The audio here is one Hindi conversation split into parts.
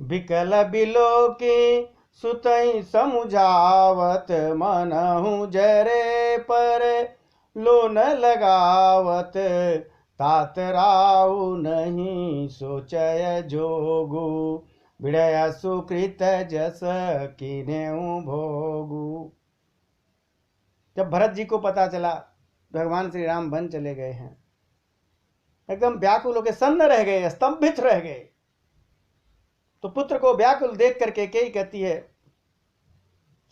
बिकल बिलोकी सुतई समुझावत, मनहु जरे पर लोन लगावत। तात राउ नहीं सोचय जोगु, विड़य सुकृत जस किनेउ भोगु। जब भरत जी को पता चला भगवान श्री राम वन चले गए हैं, एकदम व्याकुल होकर सन्न रह गए, स्तंभित रह गए। तो पुत्र को व्याकुल देख करके कई कहती है,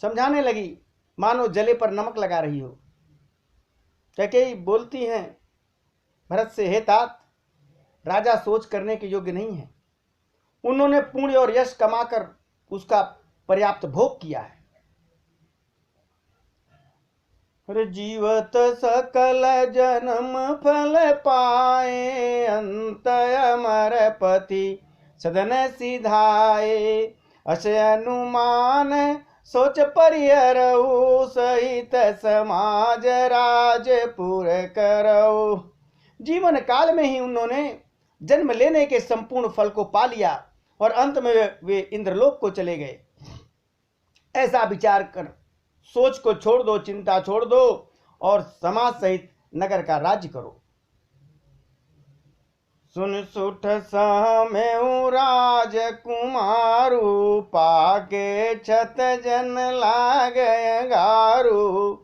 समझाने लगी मानो जले पर नमक लगा रही हो। कैकेयी बोलती हैं भरत से, हे तात, राजा सोच करने के योग्य नहीं है। उन्होंने पुण्य और यश कमाकर उसका पर्याप्त भोग किया है। जीवत सकल जन्म फल पाए, अंत अमर पति सदन सिधाए। अस अनुमान सोच परिहरऊ, सहित समाज राजपुर करऊ। जीवन काल में ही उन्होंने जन्म लेने के संपूर्ण फल को पा लिया और अंत में वे इंद्रलोक को चले गए। ऐसा विचार कर सोच को छोड़ दो, चिंता छोड़ दो और समाज सहित नगर का राज्य करो। सुन सुठ सामेउ राजकुमारू, पाके छत जन लागय गारू।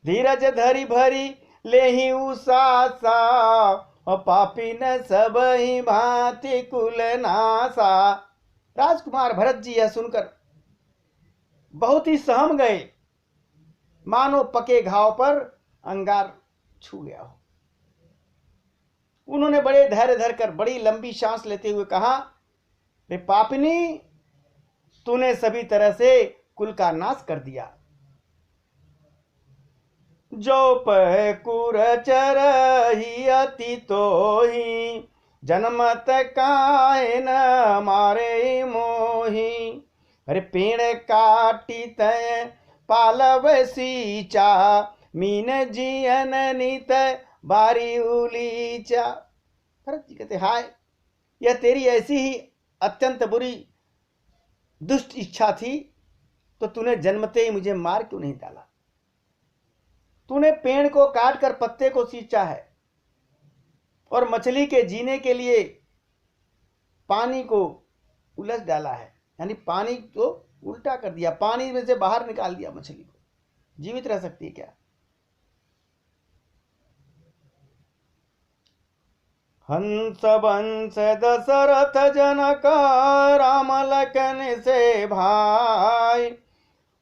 धीरज धरी भरी लेहि उसासा, और पापी न सब ही भांति कुल नासा। राजकुमार भरत जी यह सुनकर बहुत ही सहम गए, मानो पके घाव पर अंगार छू गया हो। उन्होंने बड़े धैर्य धरकर बड़ी लंबी सांस लेते हुए कहा, रे पापिनी, तूने सभी तरह से कुल का नाश कर दिया। जो पह कुरचर ही अति तो ही, जन्मत काहे न मारे मोही। अरे पेड़ काटी तय पालव सींचा, मीन जियन नित बारी उलीचा। भरत जी कहते, हाय, यह तेरी ऐसी ही अत्यंत बुरी दुष्ट इच्छा थी तो तूने जन्मते ही मुझे मार क्यों नहीं डाला। तूने पेड़ को काट कर पत्ते को सींचा है और मछली के जीने के लिए पानी को उलझ डाला है, यानी पानी को उल्टा कर दिया, पानी में से बाहर निकाल दिया मछली को। जीवित रह सकती है क्या? हंस वंश दशरथ जनक, राम लखन से भाई।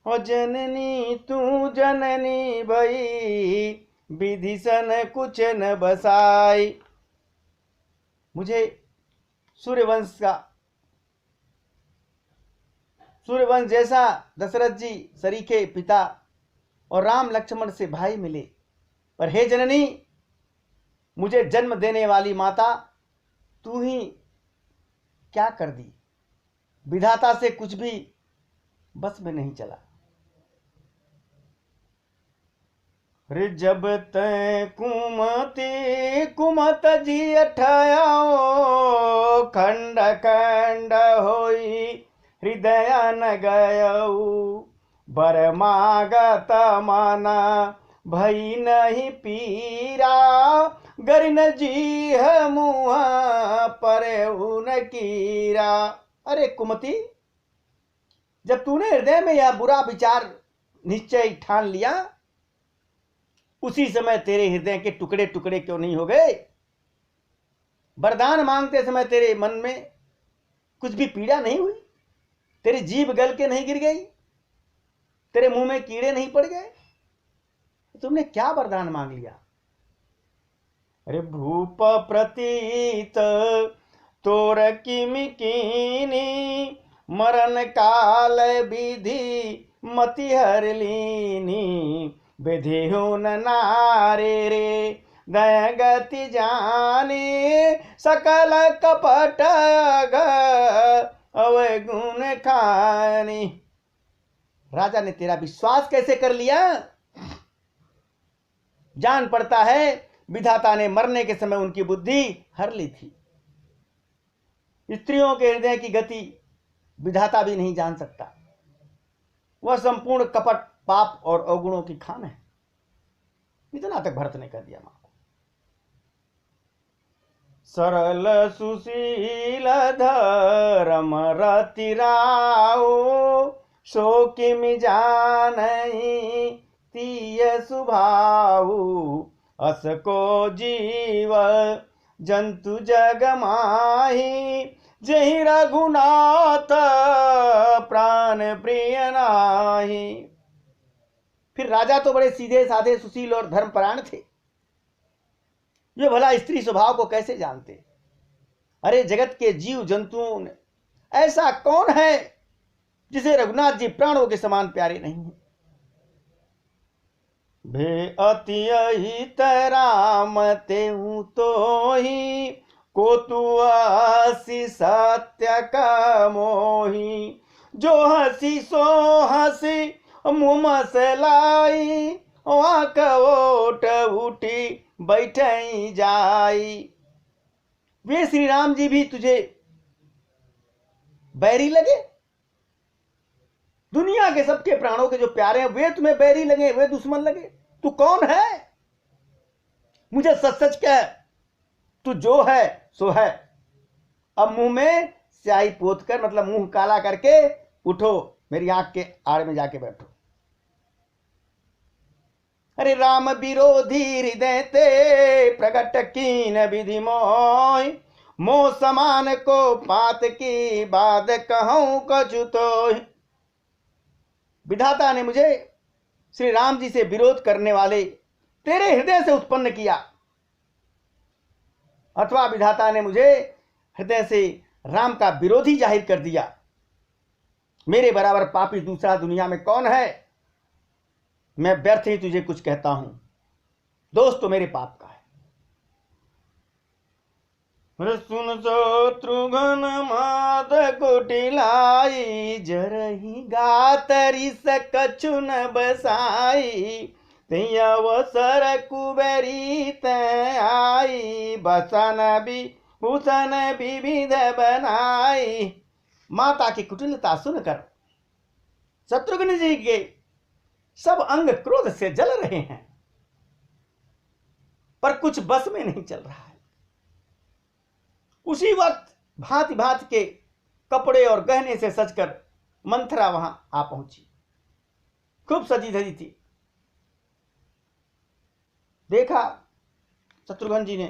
ओ जननी तू जननी भई, विधिसन कुछ न बसाई। मुझे सूर्यवंश जैसा दशरथ जी सरीखे पिता और राम लक्ष्मण से भाई मिले, पर हे जननी, मुझे जन्म देने वाली माता, तू ही क्या कर दी। विधाता से कुछ भी बस में नहीं चला। रे जब तै कुमति कुमत जी अठाओ, खंड खंड होई हृदय न गयऊ। बर मागत मना भई नहीं पीरा, गरिन जी मुँह पर न कीरा। अरे कुमति, जब तूने हृदय में यह बुरा विचार निश्चय ठान लिया, उसी समय तेरे हृदय के टुकड़े टुकड़े क्यों नहीं हो गए। वरदान मांगते समय तेरे मन में कुछ भी पीड़ा नहीं हुई, तेरी जीभ गल के नहीं गिर गई, तेरे मुंह में कीड़े नहीं पड़ गए। तुमने क्या वरदान मांग लिया। अरे भूप प्रतीत तोर किमि कीनी, मरण काल विधि मति हर लीनी। विधि हो न नारे रे दया गति जाने, सकल कपट अवगुण खानी। राजा ने तेरा विश्वास कैसे कर लिया। जान पड़ता है विधाता ने मरने के समय उनकी बुद्धि हर ली थी। स्त्रियों के हृदय की गति विधाता भी नहीं जान सकता। वह संपूर्ण कपट, पाप और अवगुणों की खान है। इतना तक भरत ने कह दिया मां को। सरल सुशील धर्म रति राओ, सो किमि जानहि तीय सुभाऊ। अस को जीव जंतु जग माही, जहि रघुनाथ प्राण प्रिय नाही। फिर राजा तो बड़े सीधे साधे, सुशील और धर्मपरायण थे। ये भला स्त्री स्वभाव को कैसे जानते? अरे जगत के जीव जंतुओं में ऐसा कौन है जिसे रघुनाथ जी प्राणों के समान प्यारे नहीं हैं? भे अति हित राम तेहु तो ही, को तू हसी सत्य का मोही। जो हसी सो हसी मुँह मसलाई, वाक ओट उठी बैठई जाई। वे श्री राम जी भी तुझे बैरी लगे? दुनिया के सबके प्राणों के जो प्यारे हैं वे तुम्हें बैरी लगे, वे दुश्मन लगे? तू कौन है? मुझे सच सच कह, तू जो है सो है। अब मुंह में स्याही पोत कर, मतलब मुंह काला करके उठो, मेरी आंख के आड़ में जाके बैठो। अरे राम विरोधी हृदय ते, प्रगट कीन विधि मोह। मोह समान को पात की, बाद कहूं कछु तो। विधाता ने मुझे श्री राम जी से विरोध करने वाले तेरे हृदय से उत्पन्न किया, अथवा विधाता ने मुझे हृदय से राम का विरोधी जाहिर कर दिया। मेरे बराबर पापी दूसरा दुनिया में कौन है? मैं व्यर्थ ही तुझे कुछ कहता हूं, दोस्त तो मेरे पाप का है। सुन शत्रुघ्न माद कुटिलाई, जरही गातरी सकछु न बसाई। तई अवसर कुबेरी तय आई, बसन भूषण विविध बनाई। माता की कुटिलता सुनकर शत्रुघ्न जी के सब अंग क्रोध से जल रहे हैं, पर कुछ बस में नहीं चल रहा है। उसी वक्त भांति भांति के कपड़े और गहने से सजकर मंथरा वहां आ पहुंची। खूब सजी धजी थी। देखा शत्रुघ्न जी ने,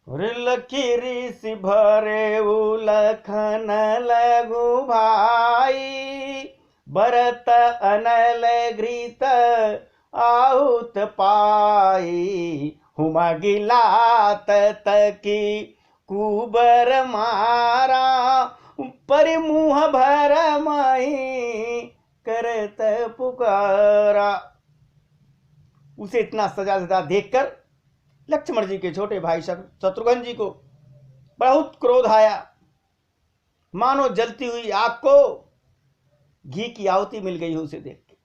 लकीरी सी भरे उलखन लगु भाई। भरत अनल घृत आहुत पाई। हुमा गिलात तकी कुबर मारा। पर मुँह भर माही करत पुकारा। उसे इतना सजा सजा देखकर लक्ष्मण जी के छोटे भाई शत्रुघ्न जी को बहुत क्रोध आया। मानो जलती हुई आग को घी की आहुति मिल गई हो उसे देख के।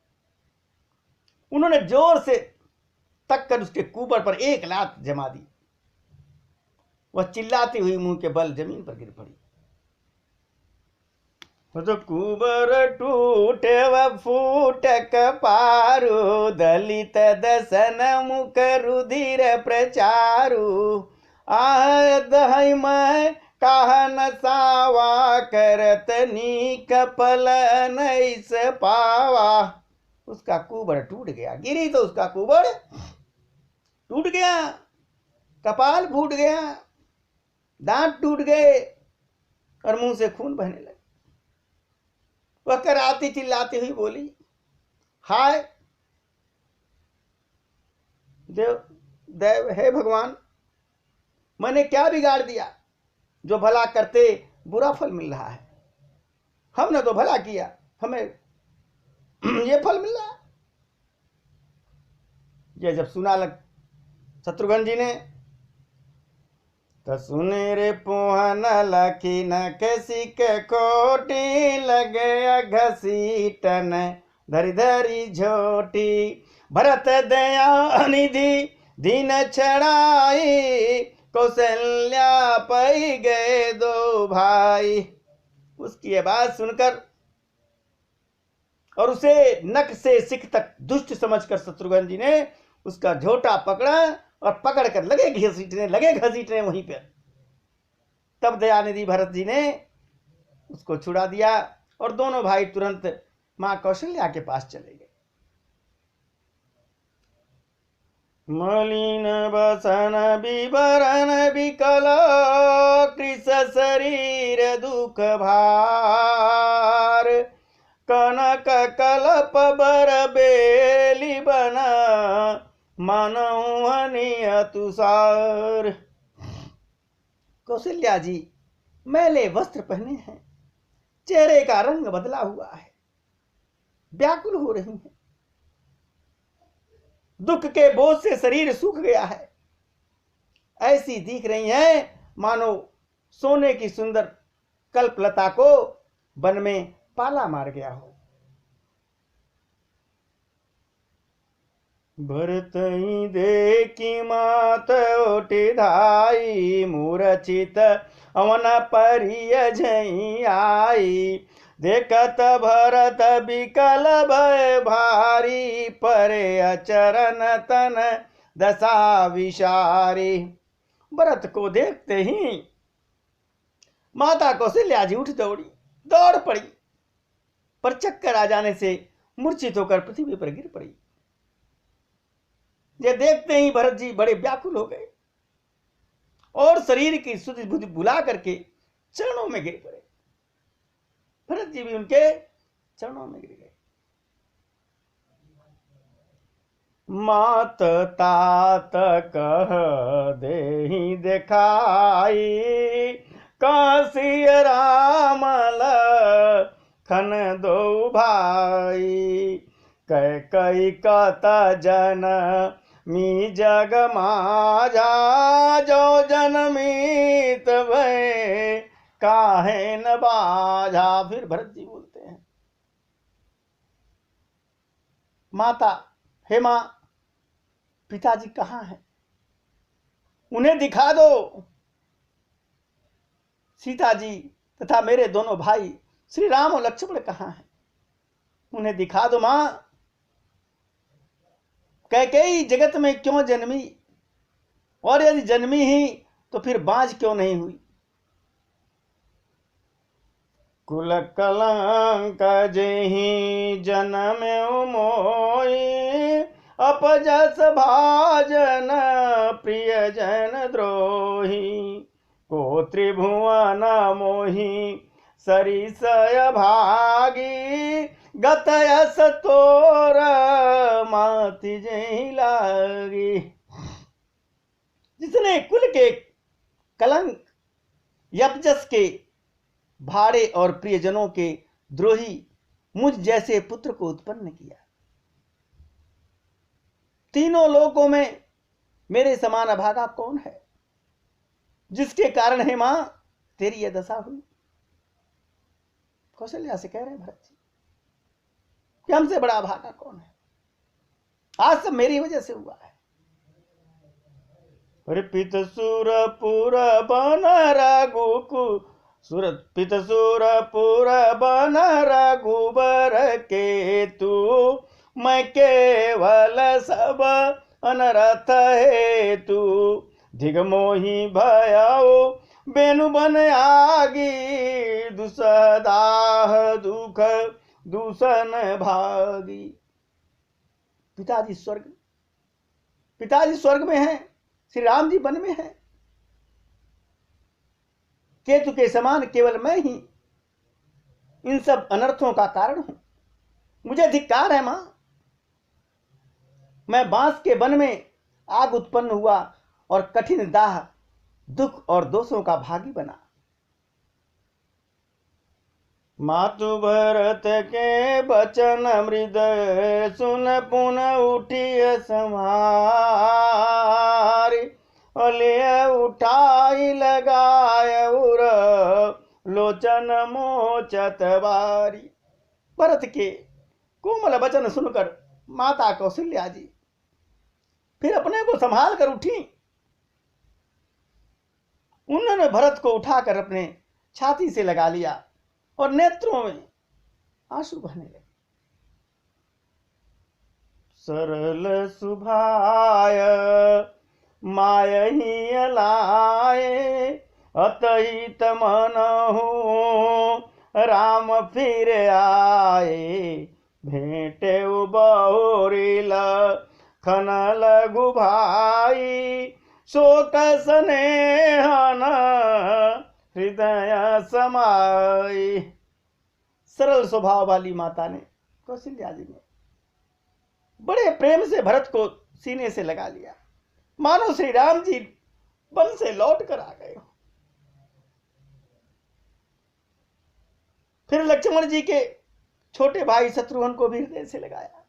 उन्होंने जोर से तक कर उसके कुबर पर एक लात जमा दी। वह चिल्लाती हुई मुंह के बल जमीन पर गिर पड़ी। तो कुबर टूटे व फूटक पारू। दलित दसन मुख रुधिर प्रचारू। आह दहई मैं कहन सावा। करत नीक पल नैस पावा। उसका कुबर टूट गया। गिरी तो उसका कुबर टूट गया, कपाल फूट गया, दांत टूट गए और मुंह से खून बहने लगा। वह कराती चिल्लाती हुई बोली, हाय देव, हे भगवान, मैंने क्या बिगाड़ दिया जो भला करते बुरा फल मिल रहा है? हमने तो भला किया, हमें ये फल मिल रहा है। ये जब सुना शत्रुघ्न जी ने, तो सुने रे पोहन लखी न कैसी के कोटी। लगे घसीटन धरी धरी झोटी। भरत दया निधि दीन छड़ाई। कौशल्या पई गए दो भाई। उसकी आवाज सुनकर और उसे नख से सिख तक दुष्ट समझकर शत्रुघ्न जी ने उसका झोटा पकड़ा और पकड़कर लगे घसीटने वहीं पर। तब दयानिधि भरत जी ने उसको छुड़ा दिया और दोनों भाई तुरंत मां कौशल्या के पास चले गए। मलिन बसन विवरण विकल कृश शरीर दुख भार कनक कलप बर बेली बन मनऊ हनिय तुषार। कौशल्या जी मैले वस्त्र पहने हैं, चेहरे का रंग बदला हुआ है, व्याकुल हो रही हैं, दुख के बोझ से शरीर सूख गया है, ऐसी दिख रही हैं मानो सोने की सुंदर कल्पलता को वन में पाला मार गया हो। भरत ही देखी मात ओटे धाई मूर्छित अवन परिय झई आई देखत भरत विकल भय भारी परे अचरन तन दशा विशारी। भरत को देखते ही माता कौशल्या जी उठ दौड़ पड़ी, पर चक्कर आ जाने से मूर्छित होकर पृथ्वी पर गिर पड़ी। ये देखते ही भरत जी बड़े व्याकुल हो गए और शरीर की सुधि बुद्धि भुला करके चरणों में गिर पड़े। भरत जी भी उनके चरणों में गिर गए। मात तात कह देहि देखाई काशी राम लखन दो भाई कह कई कत जन मी जग माजा जो जनमीत भय काहे न बाजा। फिर भरत जी बोलते हैं, माता, हे मां, पिताजी कहां हैं? उन्हें दिखा दो। सीता जी तथा मेरे दोनों भाई श्री राम और लक्ष्मण कहां हैं? उन्हें दिखा दो मां। कैकेयी जगत में क्यों जन्मी, और यदि जन्मी ही तो फिर बांझ क्यों नहीं हुई? कुल कलंक जेहि जन्म मोहि अपजस भाजन प्रिय जन द्रोही को त्रिभुवन मोहि सरिसय भागी गतयस तोर माति जही लागी। जिसने कुल के कलंक यपजस के भाड़े और प्रियजनों के द्रोही मुझ जैसे पुत्र को उत्पन्न किया, तीनों लोकों में मेरे समान अभागा कौन है जिसके कारण हे मां तेरी यह दशा हुई? कौशल्या से कह रहे हैं भरत जी कि हमसे बड़ा अभागा कौन है? आज सब मेरी वजह से हुआ है। पित सुरपुर बन पित सुरपुर बन रघुबर के तू मैं केवल सब अनरथ हे तू दिगमोही भयाओ बेनु बन आगी दुसदाह दुख दूषण भागी। पिताजी स्वर्ग में हैं, श्री राम जी वन में हैं। केतु के समान केवल मैं ही इन सब अनर्थों का कारण हूं। मुझे धिक्कार है मां। मैं बांस के वन में आग उत्पन्न हुआ और कठिन दाह दुख और दोषों का भागी बना। मातु भरत के बचन मृद सुन पुन उठिय संहार अलिय उठाई लगाय उर लोचन मोचत बारी। भरत के कोमल वचन सुनकर माता कौशल्या जी फिर अपने को संभाल कर उठी। उन्होंने भरत को उठाकर अपने छाती से लगा लिया और नेत्रों में आंसू बहने लगे। सरल सुभाय मायही अलाए, अतहित मनहु राम फिर आए। भेंटे बहुरील खन लघु भाई, शोक स्नेहन हृदय समाई। सरल स्वभाव वाली माता ने, कौशल्या जी ने, बड़े प्रेम से भरत को सीने से लगा लिया, मानो श्री राम जी वन से लौट कर आ गए हो। फिर लक्ष्मण जी के छोटे भाई शत्रुघ्न को भी हृदय से लगाया।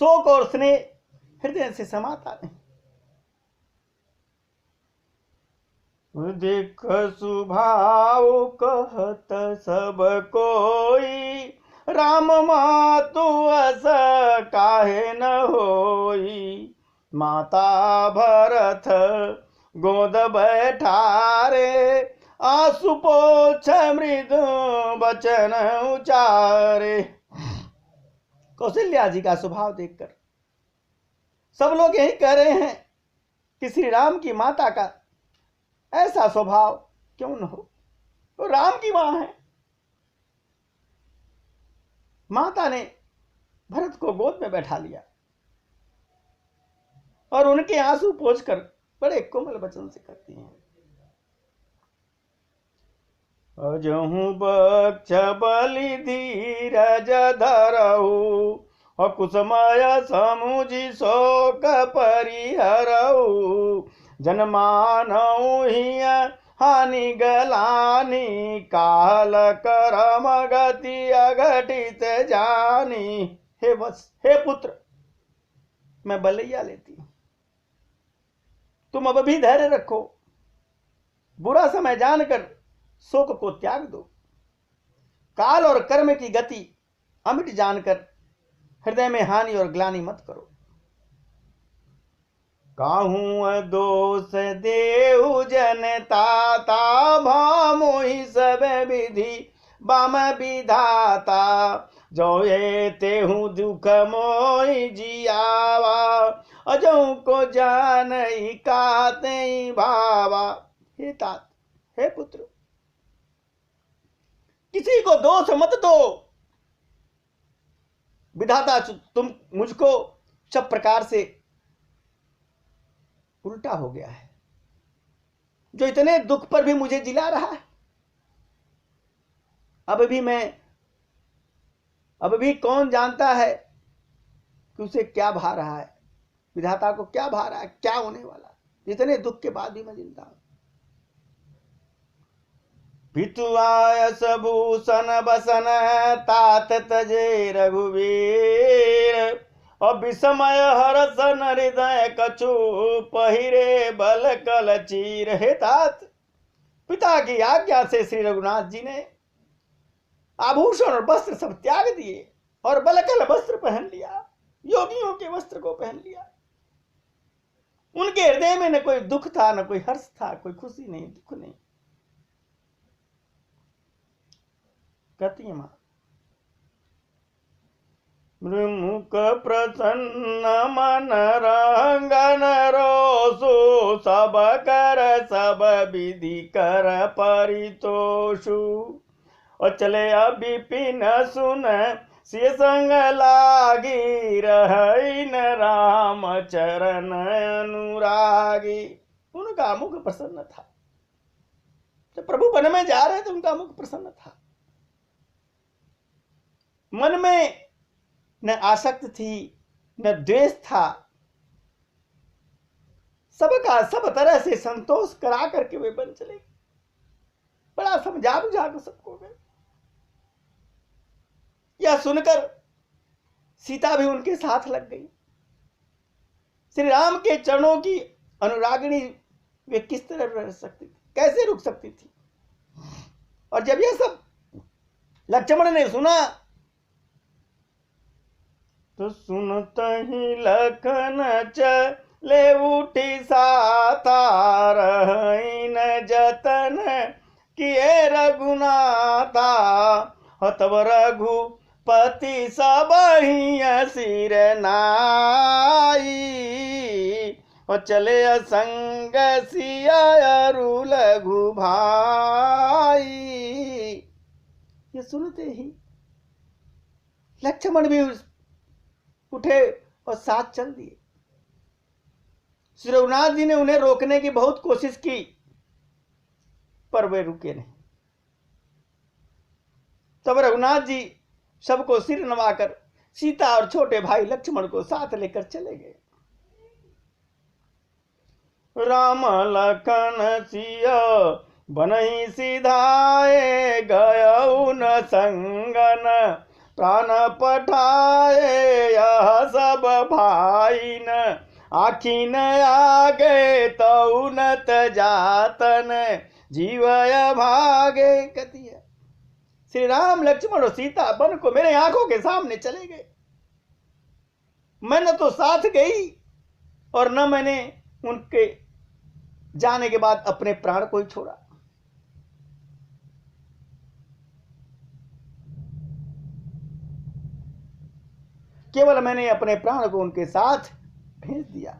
शोक और स्नेह हृदय से समाता नहीं। देख सुभाव कहत सब कोई, राम मातु अस काहे न होई। माता भरत गोद बैठारे, आंसू पोछ मृदु वचन उचारे। कौशल्या जी का स्वभाव देखकर सब लोग यही कह रहे हैं कि श्री राम की माता का ऐसा स्वभाव क्यों न हो, तो राम की मां है। माता ने भरत को गोद में बैठा लिया और उनके आंसू पोंछकर बड़े कोमल वचन से कहती हैं, अजहु बक्ष बलि धीरज धरऊ, कुसमय समुझि शोक परिहरऊ। जनमानऊ हिय हानि गलानी, काल करम गति अघटित जानी। हे वत्स, हे पुत्र, मैं बलैया लेती हूं, तुम अब भी धैर्य रखो। बुरा समय जानकर शोक को त्याग दो। काल और कर्म की गति अमिट जानकर हृदय में हानि और ग्लानि मत करो। काहू दोष देहु जनताता, भामोहि सब विधि बाम विधाता। जो ये तेहु दुख मोहि जियावा, अजहु को जानई काते भावा। हे तात, हे पुत्र, किसी को दोष मत दो। विधाता तुम मुझको सब प्रकार से उल्टा हो गया है, जो इतने दुख पर भी मुझे जिला रहा है। अब भी कौन जानता है कि उसे क्या भा रहा है, विधाता को क्या भा रहा है, क्या होने वाला। इतने दुख के बाद भी मैं जिंदा हूं। पितु आयस भूषण बसन, तात तजे रघुवीर। और विस्मय हरसन हृदय कछु, पहिरे बल कल चीर। हे तात, पिता की आज्ञा से श्री रघुनाथ जी ने आभूषण और वस्त्र सब त्याग दिए और बलकल वस्त्र पहन लिया, योगियों के वस्त्र को पहन लिया। उनके हृदय में न कोई दुख था, न कोई हर्ष था, कोई खुशी नहीं, दुख नहीं। कहती है मां, मृमुख प्रसन्न मन रंगन रोसु, सब कर सब विधि कर परितोषु। और चले अबिपिन सुन सिय संग लागी, रहई न राम चरण अनुरागी। उनका मुख प्रसन्न था। जब प्रभु वन में जा रहे थे उनका मुख प्रसन्न था। मन में न आसक्त थी, न द्वेष था। सबका सब तरह से संतोष करा करके वे बन चले। बड़ा समझा बुझा कर सबको गए। यह सुनकर सीता भी उनके साथ लग गई। श्री राम के चरणों की अनुरागिणी वे किस तरह रह सकती थी, कैसे रुक सकती थी। और जब यह सब लक्ष्मण ने सुना तो सुनत ही लखन चले उठी साता, रहई न जतन किए रघुनाथा। तब रघुपति सब सिर नाई, और चले असंग सिया अरु लघु भाई। ये सुनते ही लक्ष्मण भी उठे और साथ चल दिए। श्री रघुनाथ जी ने उन्हें रोकने की बहुत कोशिश की, पर वे रुके नहीं। तब रघुनाथ जी सबको सिर नवाकर सीता और छोटे भाई लक्ष्मण को साथ लेकर चले गए। राम लखन सिया बनहि सिधाए, गयउ न संगन प्राण पठाए। यह सब भाई न आखिन आगे, तऊ न जातन जीवय भागे। कती है श्री राम लक्ष्मण और सीता बन को मेरे आंखों के सामने चले गए। मैं न तो साथ गई और न मैंने उनके जाने के बाद अपने प्राण को ही छोड़ा। केवल मैंने अपने प्राण को उनके साथ भेज दिया।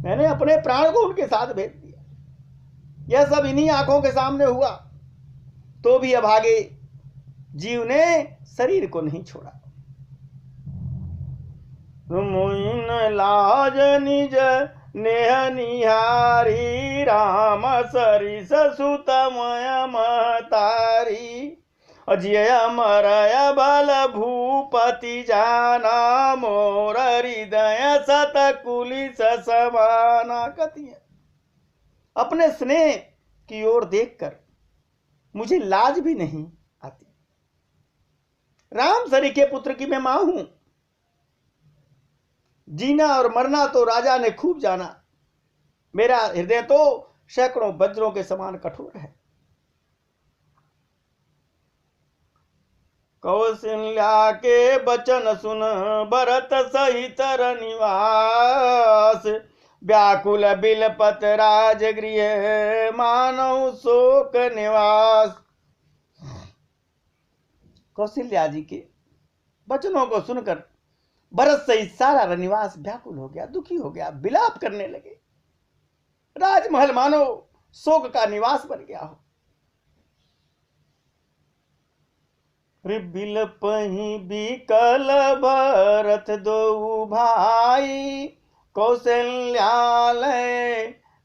मैंने अपने प्राण को उनके साथ भेज दिया। यह सब इन्हीं आंखों के सामने हुआ, तो भी अभागे जीव ने शरीर को नहीं छोड़ा। मोइन लाज निज नेह निहारी, राम सरिस सुत मय महतारी। अजिय मरय बल भूपति जाना, मोर हृदय सत कुलिस समाना। कती है अपने स्नेह की ओर देखकर मुझे लाज भी नहीं आती। राम सरी के पुत्र की मैं मां हूं। जीना और मरना तो राजा ने खूब जाना, मेरा हृदय तो सैकड़ों वज्रों के समान कठोर है। कौशल्या के बचन सुन भरत सहित निवास, व्याकुल बिलपत राजगृह मानव शोक निवास। कौशल्या जी के वचनों को सुनकर भरत सहित सारा रनिवास व्याकुल हो गया, दुखी हो गया, विलाप करने लगे। राजमहल मानो शोक का निवास बन गया हो। बिलपहि बिकल भरत दो भाई, कौशल्यालय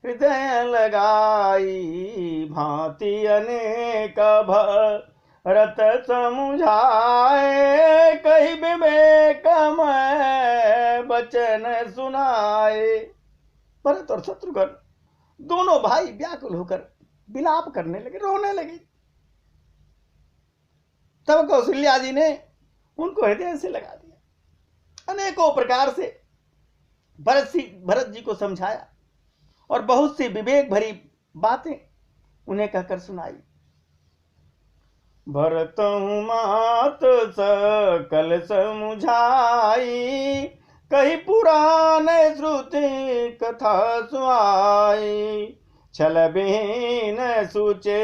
हृदय लगाई। भांति अनेक भरत समुझाए, कही विवेक में वचन सुनाए। भरत और शत्रुघ्न दोनों भाई व्याकुल होकर विलाप करने लगे, रोने लगे। तब कौशल्या जी ने उनको हृदय से लगा दिया, अनेकों प्रकार से भरत जी को समझाया और बहुत सी विवेक भरी बातें उन्हें कहकर सुनाई। भरत मात सकल समुझाई, कही पुराण श्रुति कथा सुहाई। छल बिहीन सूचे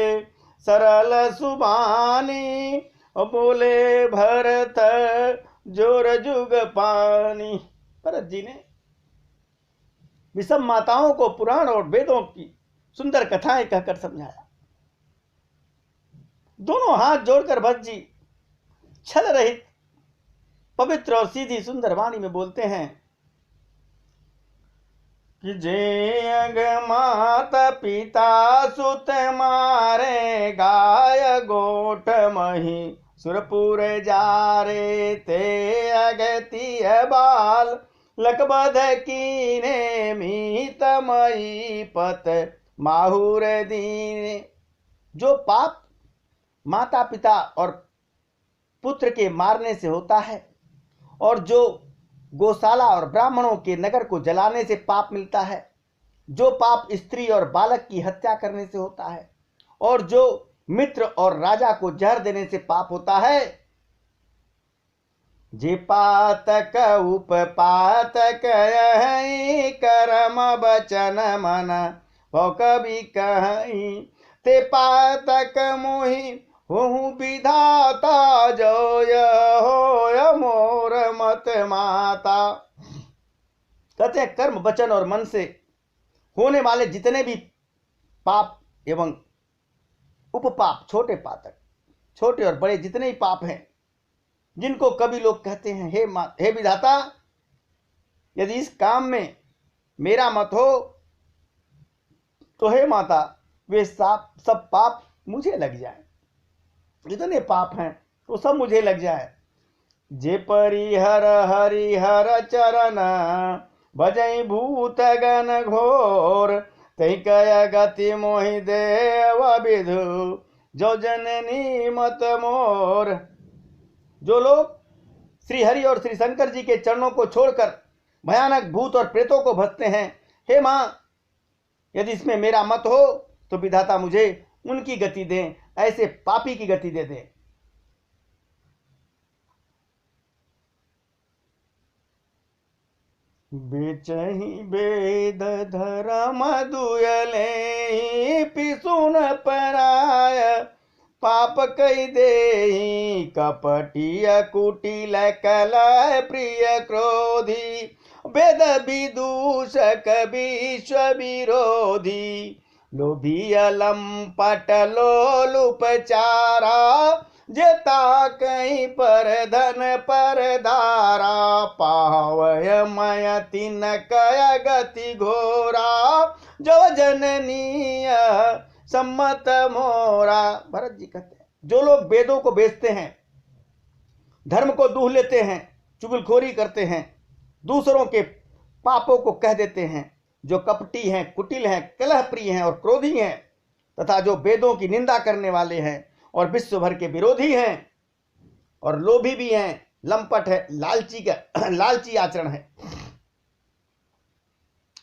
सरल सुबानी, बोले भरत जोर जुग पानी। भरत जी ने विषम माताओं को पुराण और वेदों की सुंदर कथाएं कहकर समझाया। दोनों हाथ जोड़कर भरत जी छल रहित पवित्र और सीधी सुंदर वाणी में बोलते हैं कि जे अग माता पिता सुत मारे, गाय गोठ मही सुरपुर जारे। ते अगतिय बाल लकबध कीने, मीत मई पत माहुर दीने। जो पाप माता पिता और पुत्र के मारने से होता है, और जो गौशाला और ब्राह्मणों के नगर को जलाने से पाप मिलता है, जो पाप स्त्री और बालक की हत्या करने से होता है, और जो मित्र और राजा को जहर देने से पाप होता है, जे पातक उपपातक यही कर्म वचन मन हो कभी कहीं ते पातक मोहि हो विधाता जोय होय मोर मत माता। कहते हैं कर्म वचन और मन से होने वाले जितने भी पाप एवं उपपाप, छोटे पातक, छोटे और बड़े जितने ही पाप हैं, जिनको कभी लोग कहते हैं हे विधाता, यदि इस काम में मेरा मत हो तो हे माता वे सब पाप मुझे लग जाए, जितने पाप हैं वो सब मुझे लग जाए। जे परिहर हरिहर चरण भजई भूत गण घोर, तई कय गति मोहि देव विधु जो जननी मत मोर। जो लोग श्री हरि और श्री शंकर जी के चरणों को छोड़कर भयानक भूत और प्रेतों को भजते हैं, हे मां, यदि इसमें मेरा मत हो तो विधाता मुझे उनकी गति दें, ऐसे पापी की गति दे दें। बेचही वेद धर्म दुयले पिसुन पराय, पाप कई देहि कपटिय कुटिल कलय प्रिय क्रोधी, वेद विदूषक विश्व विरोधी, लोभी लंपट लोलुपचारा, जेता कहीं पर धन पर धारा, पावय मय तिन कय गति घोरा, जो जननीय सम्मत मोरा। भरत जी कहते हैं जो लोग वेदों को बेचते हैं, धर्म को दूह लेते हैं, चुगलखोरी करते हैं, दूसरों के पापों को कह देते हैं, जो कपटी हैं, कुटिल हैं, कलह प्रिय हैं और क्रोधी हैं, तथा जो वेदों की निंदा करने वाले हैं और विश्व भर के विरोधी हैं और लोभी भी हैं, लंपट है, लालची आचरण है,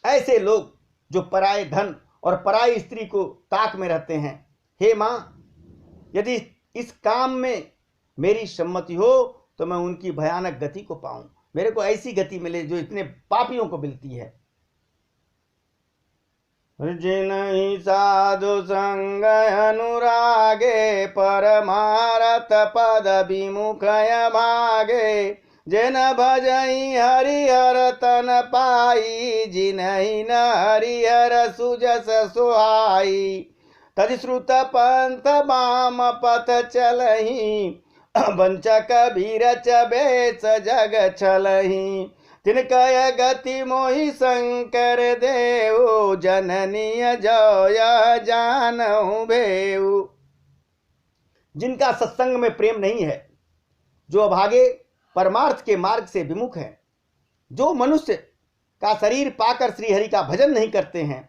ऐसे लोग जो पराये धन और पराई स्त्री को ताक में रहते हैं, हे मां, यदि इस काम में मेरी सम्मति हो तो मैं उनकी भयानक गति को पाऊं, मेरे को ऐसी गति मिले जो इतने पापियों को मिलती है। जिनहि साधु संग अनुरागे, परमारत पद विमुखय भागे, जिन भजई हरिहर तन पाई, जिनहि न हरिहर सुजस सुहाई, तजिश्रुत पंथ वाम पथ चलहि, वंचक भीरच बेच जग छलहि, तिनकय गति मोहि शंकर देव, जननीय जय जानहु भेऊ। जिनका सत्संग में प्रेम नहीं है, जो अभागे परमार्थ के मार्ग से विमुख है, जो मनुष्य का शरीर पाकर श्री हरि का भजन नहीं करते हैं,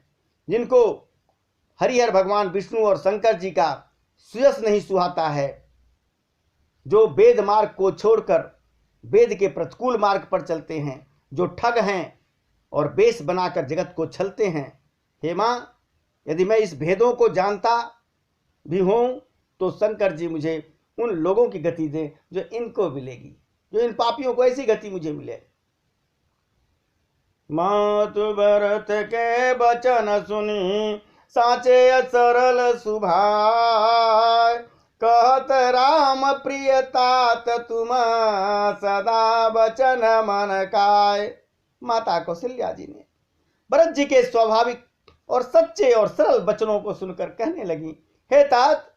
जिनको हरिहर भगवान विष्णु और शंकर जी का सुयस नहीं सुहाता है, जो वेद मार्ग को छोड़कर वेद के प्रतिकूल मार्ग पर चलते हैं, जो ठग हैं और बेश बनाकर जगत को छलते हैं, हे मां, यदि मैं इस भेदों को जानता भी हूं तो शंकर जी मुझे उन लोगों की गति दें जो इनको मिलेगी, जो इन पापियों को ऐसी गति मुझे मिले। मातु भरत के बचन सुनी, साचे सरल सुभाय, कहत राम प्रिय तात तुम, सदा बचन मन काय। माता कौशल्या जी ने भरत जी के स्वाभाविक और सच्चे और सरल वचनों को सुनकर कहने लगी, हे तात,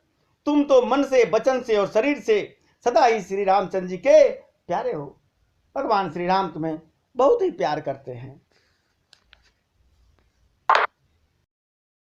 तुम तो मन से, वचन से और शरीर से सदा ही श्री रामचंद्र जी के प्यारे हो। भगवान श्री राम तुम्हें बहुत ही प्यार करते हैं।